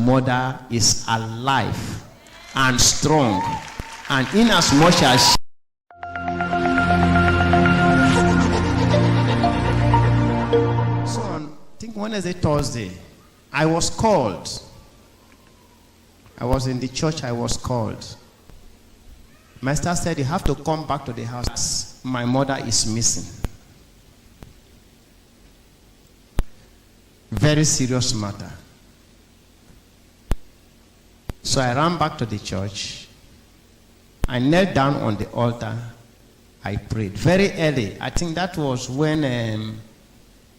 mother is alive and strong, and in as much as she so on, I think Wednesday, Thursday, I was called. I was in the church, I was called. Master said, you have to come back to the house. My mother is missing. Very serious matter. So I ran back to the church. I knelt down on the altar. I prayed very early. I think that was when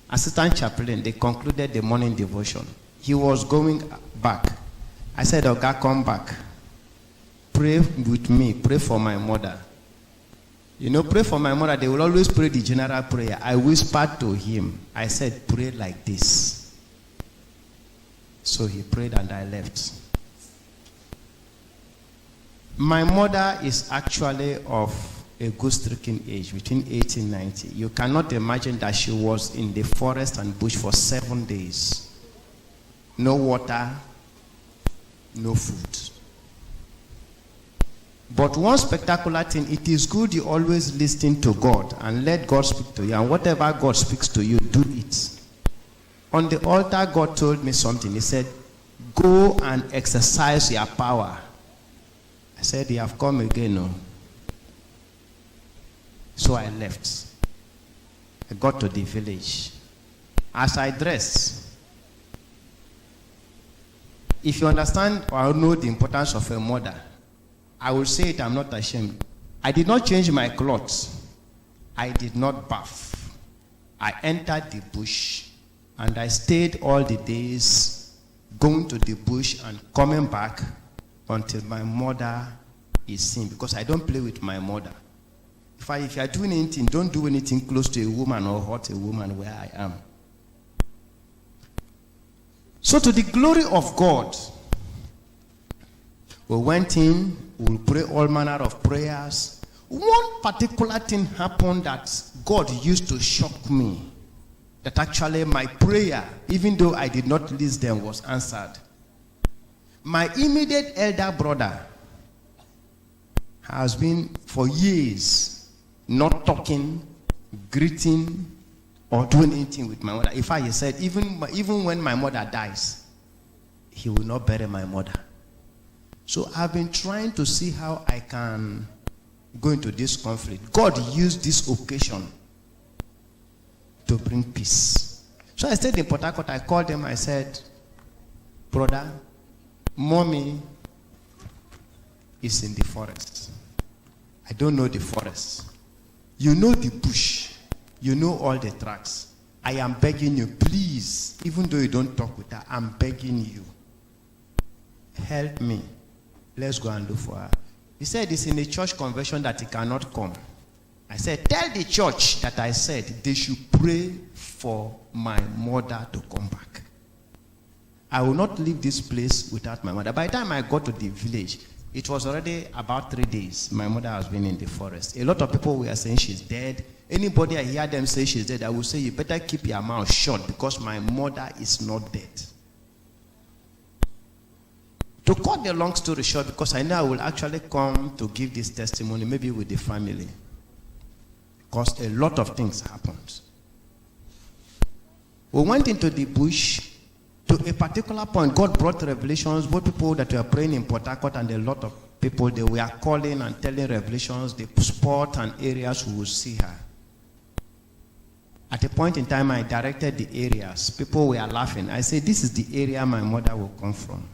Assistant Chaplain, they concluded the morning devotion. He was going back. I said, "Okay, come back. Pray with me. Pray for my mother." You know, pray for my mother. They will always pray the general prayer. I whispered to him. I said, "Pray like this." So he prayed and I left. My mother is actually of a good stricken age, between 80 and 90. You cannot imagine that she was in the forest and bush for 7 days. No water, no food. But one spectacular thing, it is good you always listen to God and let God speak to you. And whatever God speaks to you, do it. On the altar, God told me something. He said, "Go and exercise your power." I said, "You have come again, no?" So I left. I got to the village. As I dressed, if you understand or know the importance of a mother, I will say it, I'm not ashamed. I did not change my clothes. I did not bath. I entered the bush and I stayed all the days going to the bush and coming back until my mother is seen, because I don't play with my mother. If you are doing anything, don't do anything close to a woman or hurt a woman where I am. So to the glory of God, we went in, we pray all manner of prayers. One particular thing happened that God used to shock me. That actually my prayer, even though I did not list them, was answered. My immediate elder brother has been for years not talking, greeting, or doing anything with my mother. In fact, he said, even when my mother dies, he will not bury my mother. So I've been trying to see how I can go into this conflict. God used this occasion to bring peace. So I stayed in PORT-HARCOURT. I called him. I said, "Brother, mommy is in the forest. I don't know the forest. You know the bush. You know all the tracks. I am begging you, please, even though you don't talk with her, I'm begging you. Help me. Let's go and look for her." He said it's in a church convention that he cannot come. I said, "Tell the church that I said they should pray for my mother to come back. I will not leave this place without my mother." By the time I got to the village, it was already about 3 days. My mother has been in the forest. A lot of people were saying she's dead. Anybody I hear them say she's dead, I will say, you better keep your mouth shut, because my mother is not dead. To cut the long story short, because I know I will actually come to give this testimony, maybe with the family, because a lot of things happened. We went into the bush. To a particular point, God brought revelations. Both people that were praying in PORT-HARCOURT and a lot of people, they were calling and telling revelations, the spot and areas who would see her. At a point in time, I directed the areas. People were laughing. I said, "This is the area my mother will come from,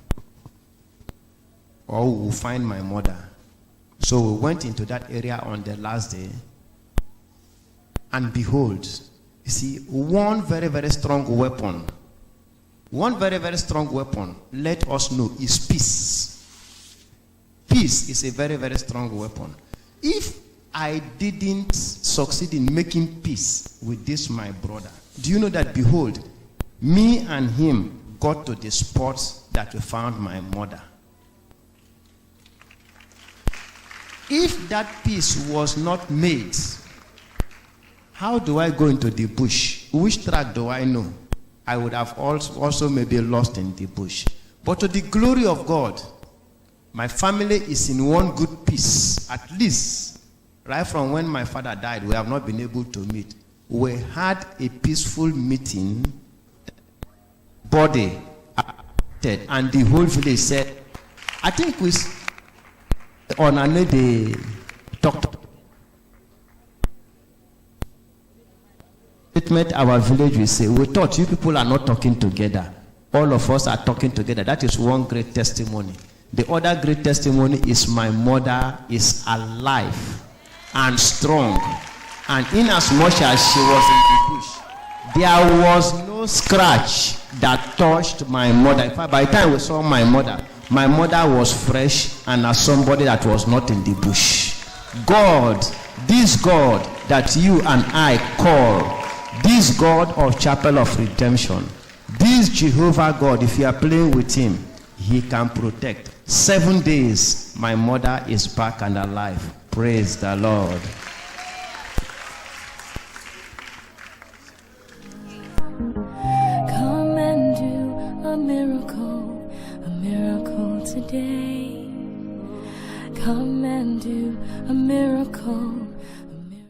or we will find my mother." So we went into that area on the last day, and behold, you see, one very, very strong weapon. One very, very strong weapon, let us know, is peace. Peace is a very, very strong weapon. If I didn't succeed in making peace with this, my brother, do you know that, behold, me and him got to the spot that we found my mother. If that peace was not made, how do I go into the bush? Which track do I know? I would have also maybe lost in the bush. But to the glory of God, my family is in one good peace. At least, right from when my father died, we have not been able to meet. We had a peaceful meeting, body, and the whole village said, I think we on another talk. Statement our village will say, we thought you people are not talking together. All of us are talking together. That is one great testimony. The other great testimony is my mother is alive and strong. And in as much as she was in the bush, there was no scratch that touched my mother. In fact, by the time we saw my mother was fresh and as somebody that was not in the bush. God, this God that you and I call, this God of Chapel of Redemption, this Jehovah God, if you are playing with him, he can protect. 7 days, my mother is back and alive. Praise the Lord. Come and do a miracle today. Come and do a miracle